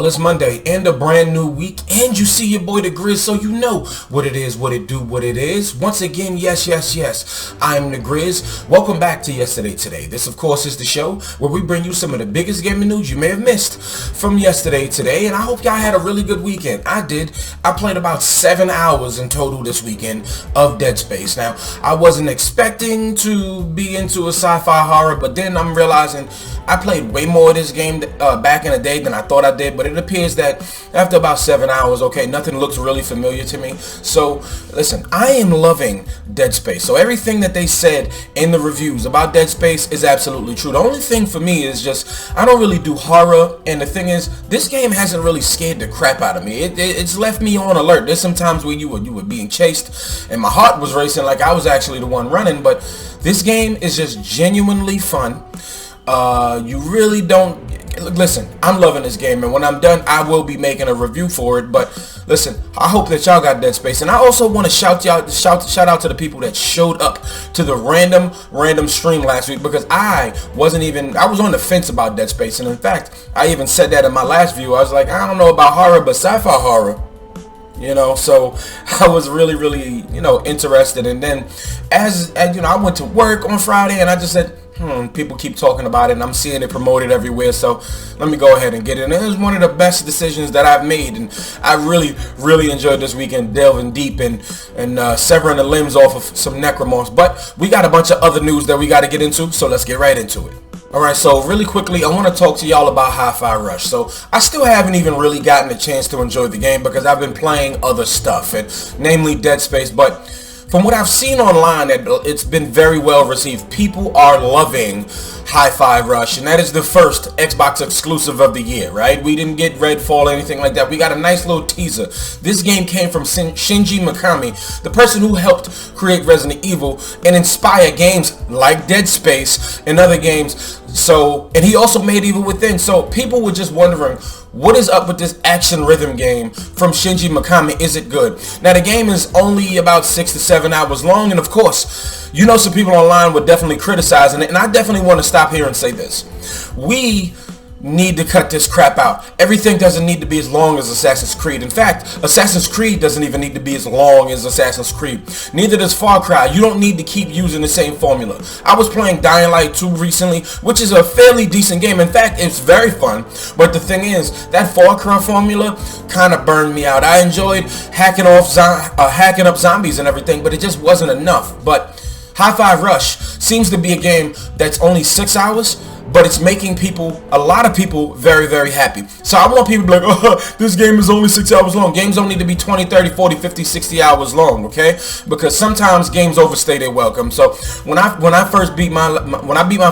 Well, it's Monday and a brand new week, and you see your boy the Grizz, so you know what it is, what it do, what it is. Once again, yes, I'm the Grizz. Welcome back to Yesterday Today. This, of course, is the show where we bring you some of the biggest gaming news you may have missed from yesterday today, and I hope y'all had a really good weekend. I did. I played about 7 hours in total this weekend of Dead Space. Now, I wasn't expecting to be into a sci-fi horror, but then I'm realizing I played way more of this game back in the day than I thought I did, but it appears that after about 7 hours, okay, nothing looks really familiar to me. So, listen, I am loving Dead Space. So everything that they said in the reviews about Dead Space is absolutely true. The only thing for me is just, I don't really do horror, and the thing is, this game hasn't really scared the crap out of me. It's left me on alert. There's some times where you were being chased, and my heart was racing like I was actually the one running, but this game is just genuinely fun. You really don't listen. I'm loving this game, and when I'm done, I will be making a review for it. But listen, I hope that y'all got Dead Space, and I also want to shout out to the people that showed up to the random stream last week, because I was on the fence about Dead Space, and in fact, I even said that in my last view. I was like, I don't know about horror, but sci-fi horror. So I was really interested. And then as I went to work on Friday, and I just said, people keep talking about it, and I'm seeing it promoted everywhere, so let me go ahead and get it. And it was one of the best decisions that I've made, and I really enjoyed this weekend delving deep and severing the limbs off of some necromorphs. But we got a bunch of other news that we got to get into, so let's get right into it. Alright, so really quickly, I want to talk to y'all about Hi-Fi Rush. So, I still haven't even really gotten a chance to enjoy the game because I've been playing other stuff, and namely Dead Space, but from what I've seen online, it's been very well received. People are loving Hi-Fi Rush, and that is the first Xbox exclusive of the year, right? We didn't get Redfall or anything like that. We got a nice little teaser. This game came from Shinji Mikami, the person who helped create Resident Evil and inspire games like Dead Space and other games. And he also made Evil Within. So people were just wondering, what is up with this action rhythm game from Shinji Mikami? Is it good? Now, the game is only about 6 to 7 hours long, and of course, some people online were definitely criticizing it, and I definitely want to stop here and say this. We need to cut this crap out. Everything doesn't need to be as long as Assassin's Creed. In fact, Assassin's Creed doesn't even need to be as long as Assassin's Creed. Neither does Far Cry. You don't need to keep using the same formula. I was playing Dying Light 2 recently, which is a fairly decent game. In fact, it's very fun. But the thing is, that Far Cry formula kind of burned me out. I enjoyed hacking up zombies and everything, but it just wasn't enough. But Hi-Fi Rush seems to be a game that's only 6 hours, but it's making a lot of people very happy. So I want people to be like, oh, this game is only 6 hours long. Games don't need to be 20, 30, 40, 50, 60 hours long, okay? Because sometimes games overstay their welcome. So when I first beat my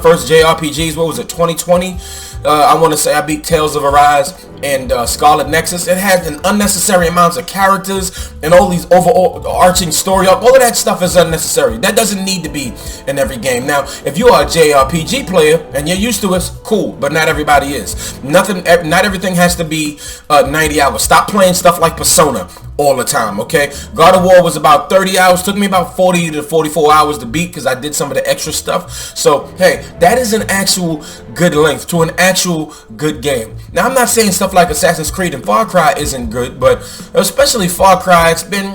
first JRPGs, what was it, 2020? I want to say I beat Tales of Arise and Scarlet Nexus. It had an unnecessary amounts of characters and all these overarching story. All of that stuff is unnecessary. That doesn't need to be in every game. Now, if you are a JRPG player and you're used to it, cool, but not everybody is. Not everything has to be 90 hours. Stop playing stuff like Persona all the time, okay? God of War was about 30 hours. Took me about 40 to 44 hours to beat because I did some of the extra stuff. So, hey, that is an actual good length to an actual good game. Now, I'm not saying stuff like Assassin's Creed and Far Cry isn't good, but especially Far Cry, it's been,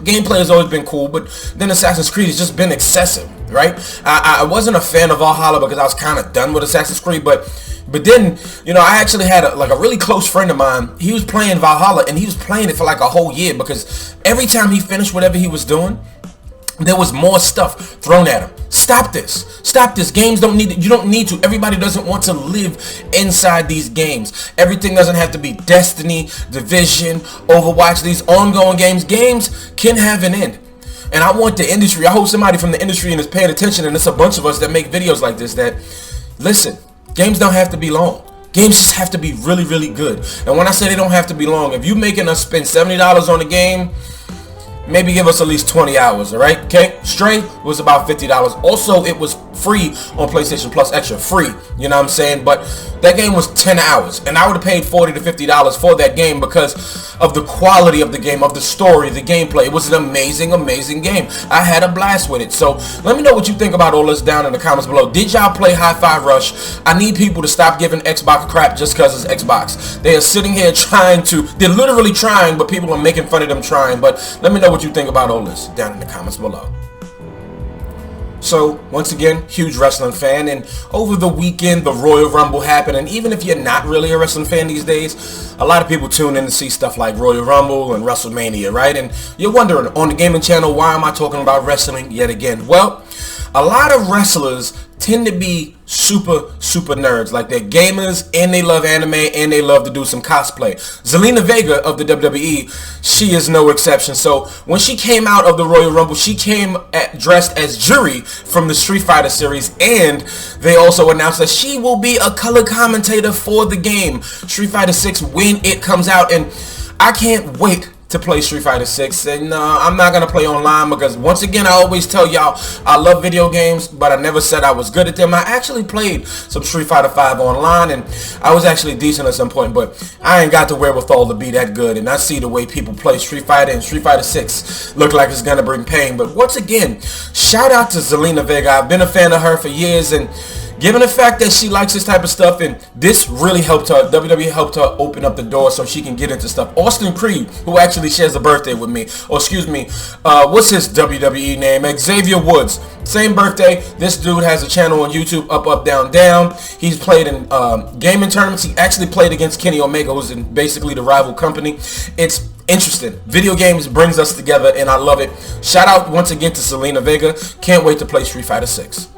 gameplay has always been cool, but then Assassin's Creed has just been excessive, right? I wasn't a fan of Valhalla because I was kind of done with Assassin's Creed, but then, I actually had a really close friend of mine. He was playing Valhalla, and he was playing it for like a whole year because every time he finished whatever he was doing, there was more stuff thrown at him. Stop this. Games don't need it. You don't need to. Everybody doesn't want to live inside these games. Everything doesn't have to be Destiny, Division, Overwatch. These ongoing games can have an end. And I want the industry, I hope somebody from the industry is paying attention, and it's a bunch of us that make videos like this, that, listen, games don't have to be long. Games just have to be really good. And when I say they don't have to be long, if you're making us spend $70 on a game, maybe give us at least 20 hours, all right? Okay, Stray was about $50. Also, it was free on PlayStation Plus Extra, free, you know what I'm saying? But that game was 10 hours, and I would have paid $40 to $50 for that game because of the quality of the game, of the story, the gameplay. It was an amazing, amazing game. I had a blast with it. So let me know what you think about all this down in the comments below. Did y'all play Hi-Fi Rush? I need people to stop giving Xbox crap just because it's Xbox. They are sitting here trying to, they're literally trying, but people are making fun of them trying. But let me know what you think about all this down in the comments below. So, once again, huge wrestling fan, and over the weekend, the Royal Rumble happened, and even if you're not really a wrestling fan these days, a lot of people tune in to see stuff like Royal Rumble and WrestleMania, right? And you're wondering, on the gaming channel, why am I talking about wrestling yet again? Well, a lot of wrestlers tend to be super nerds. Like, they're gamers, and they love anime, and they love to do some cosplay. Zelina Vega of the WWE, she is no exception. So when she came out of the Royal Rumble, she came dressed as Juri from the Street Fighter series, and they also announced that she will be a color commentator for the game Street Fighter 6 when it comes out, and I can't wait to play Street Fighter 6. And I'm not going to play online because, once again, I always tell y'all I love video games, but I never said I was good at them. I actually played some Street Fighter 5 online, and I was actually decent at some point, but I ain't got the wherewithal to be that good. And I see the way people play Street Fighter, and Street Fighter 6 look like it's going to bring pain. But once again, shout out to Zelina Vega. I've been a fan of her for years, and given the fact that she likes this type of stuff, and this really helped her, WWE helped her open up the door so she can get into stuff. Austin Creed, who actually shares a birthday with me, or excuse me, what's his WWE name? Xavier Woods, same birthday. This dude has a channel on YouTube, Up, Down, Down. He's played in gaming tournaments. He actually played against Kenny Omega, who's in basically the rival company. It's interesting. Video games brings us together, and I love it. Shout out once again to Zelina Vega. Can't wait to play Street Fighter 6.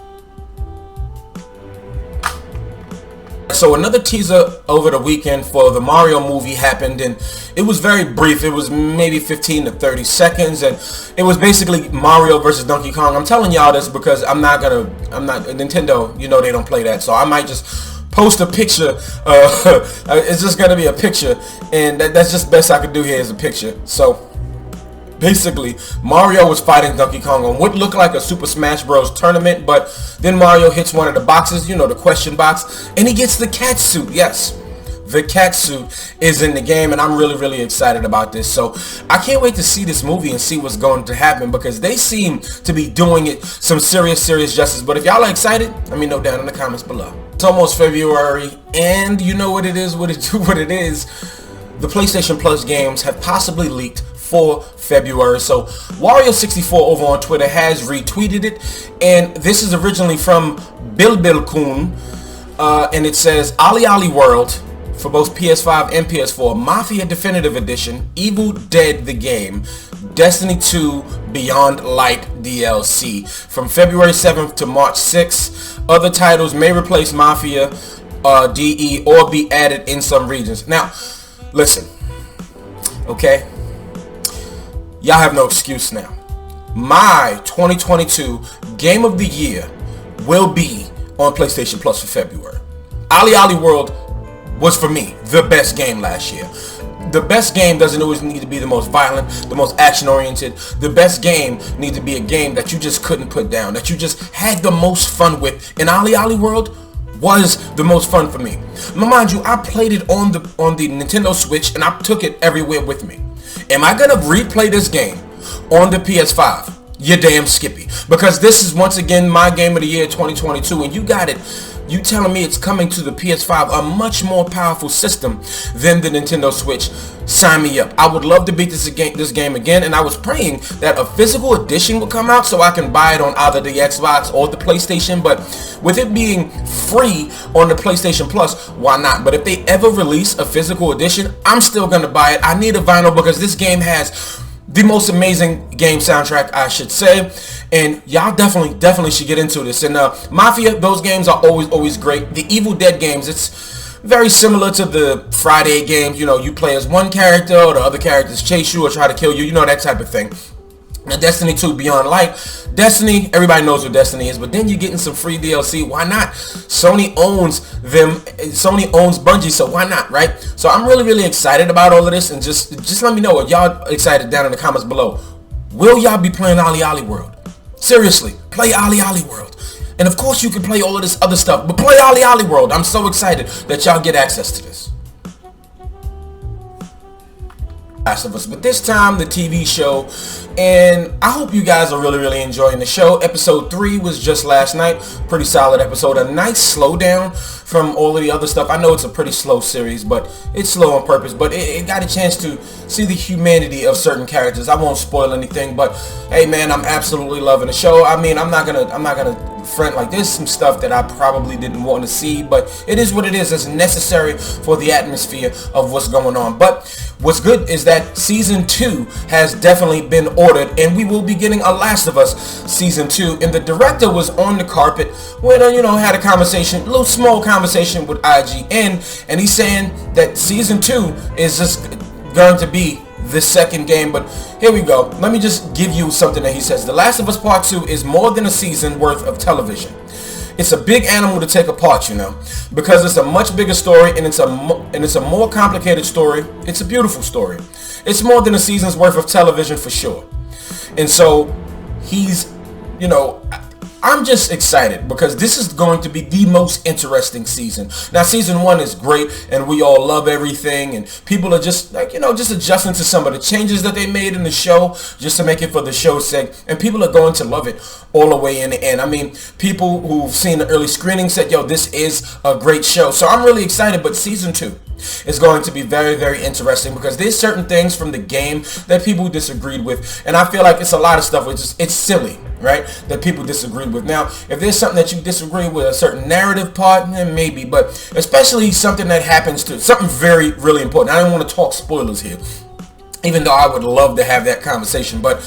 So another teaser over the weekend for the Mario movie happened, and it was very brief. It was maybe 15 to 30 seconds, and it was basically Mario versus Donkey Kong. I'm telling y'all this because I'm not Nintendo, you know they don't play that, so I might just post a picture. It's just gonna be a picture, and that's just best I could do here is a picture. So basically, Mario was fighting Donkey Kong on what looked like a Super Smash Bros. Tournament, but then Mario hits one of the boxes, you know, the question box, and he gets the cat suit. Yes, the cat suit is in the game, and I'm really excited about this. So I can't wait to see this movie and see what's going to happen, because they seem to be doing it some serious justice. But if y'all are excited, let me know down in the comments below. It's almost February, and you know what it is, what it is. The PlayStation Plus games have possibly leaked for February. So Wario64 over on Twitter has retweeted it, and this is originally from Bill Kun, and it says Ali Ali World for both PS5 and PS4, Mafia Definitive Edition, Evil Dead the Game, Destiny 2 Beyond Light DLC from February 7th to March 6th. Other titles may replace Mafia DE or be added in some regions. Now listen, okay, y'all have no excuse now. My 2022 Game of the Year will be on PlayStation Plus for February. Ali Ali World was, for me, the best game last year. The best game doesn't always need to be the most violent, the most action-oriented. The best game needs to be a game that you just couldn't put down, that you just had the most fun with. And Ali Ali World was the most fun for me. Now, mind you, I played it on the Nintendo Switch, and I took it everywhere with me. Am I gonna replay this game on the PS5? You're damn skippy, because this is once again my Game of the Year 2022, and you got it. You telling me it's coming to the PS5, a much more powerful system than the Nintendo Switch? Sign me up. I would love to beat this game again, and I was praying that a physical edition would come out so I can buy it on either the Xbox or the PlayStation, but with it being free on the PlayStation Plus, why not? But if they ever release a physical edition, I'm still going to buy it. I need a vinyl because this game has the most amazing game soundtrack, I should say, and y'all definitely should get into this. And Mafia, those games are always great. The Evil Dead games, it's very similar to the Friday games. You know, you play as one character, or the other characters chase you or try to kill you, you know, that type of thing. Now, Destiny 2 Beyond Light. Destiny, everybody knows what Destiny is, but then you're getting some free DLC. Why not? Sony owns them. Sony owns Bungie, so why not, right? So I'm really excited about all of this, and just let me know. Are y'all excited down in the comments below? will y'all be playing Ollie Ollie World? Seriously, play Ollie Ollie World. And of course you can play all of this other stuff, but play Ollie Ollie World. I'm so excited that y'all get access to this. Last of Us, but this time the TV show, and I hope you guys are really enjoying the show. Episode 3 was just last night. Pretty solid episode. A nice slowdown from all of the other stuff. I know it's a pretty slow series, but it's slow on purpose, but it got a chance to see the humanity of certain characters. I won't spoil anything, but hey man, I'm absolutely loving the show. I mean, I'm not gonna front like there's some stuff that I probably didn't want to see, but it is what it is. It's necessary for the atmosphere of what's going on. But what's good is that season 2 has definitely been ordered, and we will be getting a Last of Us season 2. And the director was on the carpet when had a conversation, a little small conversation with IGN, and he's saying that season 2 is just going to be the second game. But here we go. Let me just give you something that he says. The Last of Us Part 2 is more than a season worth of television. It's a big animal to take apart, because it's a much bigger story, and it's a more complicated story. It's a beautiful story. It's more than a season's worth of television for sure. And so he's, I'm just excited because this is going to be the most interesting season. Now, season 1 is great, and we all love everything, and people are just just adjusting to some of the changes that they made in the show just to make it for the show's sake, and people are going to love it all the way in the end. I mean, people who've seen the early screening said, yo, this is a great show. So I'm really excited, but season 2 is going to be very interesting because there's certain things from the game that people disagreed with, and I feel like it's a lot of stuff which is, it's silly, right, that people disagreed with. Now, if there's something that you disagree with, a certain narrative part, then maybe, but especially something that happens to something really important. I don't want to talk spoilers here, even though I would love to have that conversation. But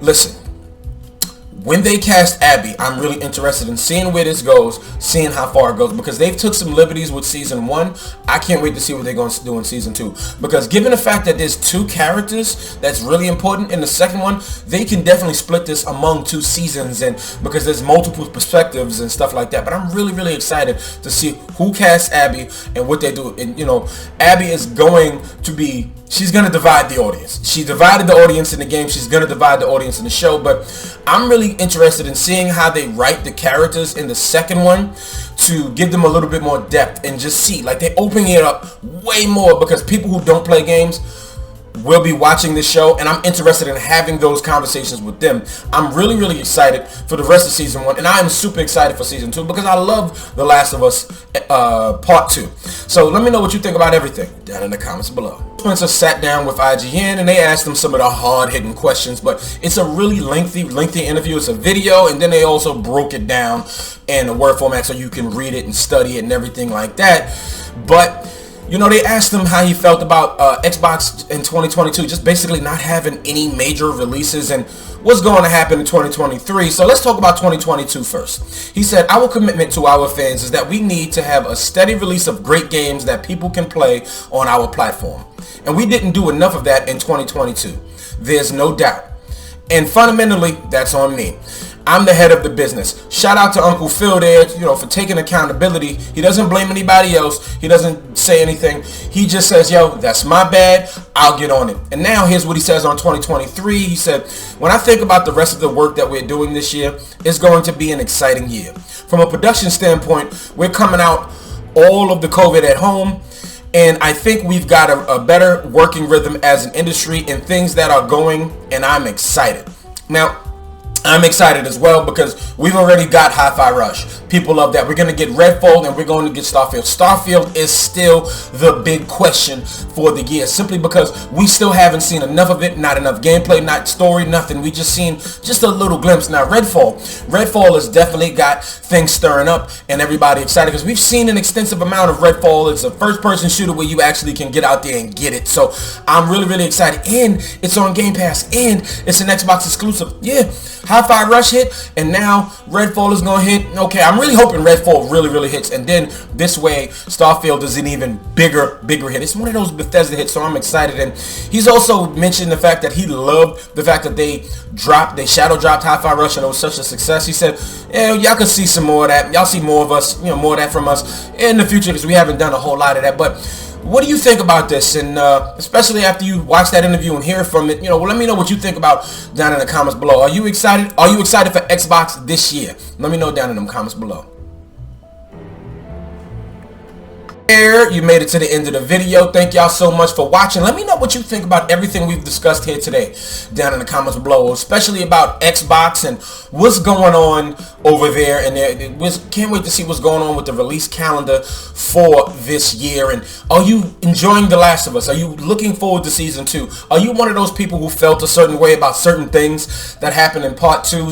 listen, when they cast Abby, I'm really interested in seeing where this goes, seeing how far it goes, because they've took some liberties with season 1. I can't wait to see what they're going to do in season 2, because given the fact that there's 2 characters that's really important in the second one, they can definitely split this among 2 seasons, and because there's multiple perspectives and stuff like that. But I'm really excited to see who casts Abby and what they do. And Abby is going to be, she's going to divide the audience. She divided the audience in the game. She's going to divide the audience in the show. But I'm really interested in seeing how they write the characters in the second one to give them a little bit more depth, and just see, like, they're opening it up way more, because people who don't play games will be watching this show, and I'm interested in having those conversations with them. I'm really excited for the rest of season 1, and I am super excited for season 2 because I love The Last of Us Part 2. So let me know what you think about everything down in the comments below. Spencer sat down with IGN and they asked him some of the hard-hitting questions, but it's a really lengthy interview. It's a video, and then they also broke it down in a Word format so you can read it and study it and everything like that. But they asked him how he felt about Xbox in 2022, just basically not having any major releases, and what's going to happen in 2023. So let's talk about 2022 first. He said, our commitment to our fans is that we need to have a steady release of great games that people can play on our platform. And we didn't do enough of that in 2022. There's no doubt. And fundamentally, that's on me. I'm the head of the business. Shout out to Uncle Phil there, for taking accountability. He doesn't blame anybody else. He doesn't say anything. He just says, yo, that's my bad. I'll get on it. And now here's what he says on 2023. He said, when I think about the rest of the work that we're doing this year, it's going to be an exciting year. From a production standpoint, we're coming out all of the COVID at home, and I think we've got a better working rhythm as an industry and things that are going, and I'm excited. Now, I'm excited as well because we've already got Hi-Fi Rush. People love that. We're going to get Redfall and we're going to get Starfield. Starfield is still the big question for the year, simply because we still haven't seen enough of it. Not enough gameplay, not story, nothing. We just seen just a little glimpse. Now Redfall has definitely got things stirring up and everybody excited because we've seen an extensive amount of Redfall. It's a first-person shooter where you actually can get out there and get it. So I'm really excited, and it's on Game Pass, and it's an Xbox exclusive. Yeah, Hi-Fi Rush hit, and now Redfall is going to hit. Okay, I'm really hoping Redfall really hits, and then this way Starfield is an even bigger hit. It's one of those Bethesda hits, so I'm excited. And he's also mentioned the fact that he loved the fact that they shadow dropped Hi-Fi Rush, and it was such a success. He said, yeah, y'all can see some more of that. Y'all see more of us, more of that from us in the future, because we haven't done a whole lot of that. But What do you think about this? And especially after you watch that interview and hear from it, let me know what you think about down in the comments below. Are you excited? Are you excited for Xbox this year? Let me know down in the comments below. You made it to the end of the video. Thank y'all so much for watching. Let me know what you think about everything we've discussed here today down in the comments below, especially about Xbox and what's going on over there. And can't wait to see what's going on with the release calendar for this year. And are you enjoying The Last of Us? Are you looking forward to season 2? Are you one of those people who felt a certain way about certain things that happened in part 2?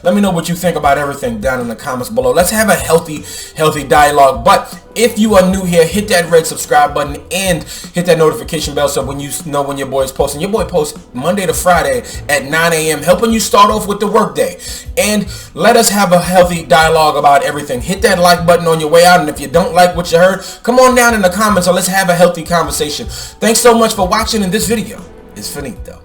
Let me know what you think about everything down in the comments below. Let's have a healthy dialogue. But if you are new here, hit that red subscribe button and hit that notification bell so when you know when your boy is posting. Your boy posts Monday to Friday at 9 a.m. helping you start off with the workday. And let us have a healthy dialogue about everything. Hit that like button on your way out, and if you don't like what you heard, come on down in the comments and let's have a healthy conversation. Thanks so much for watching, and this video is finito.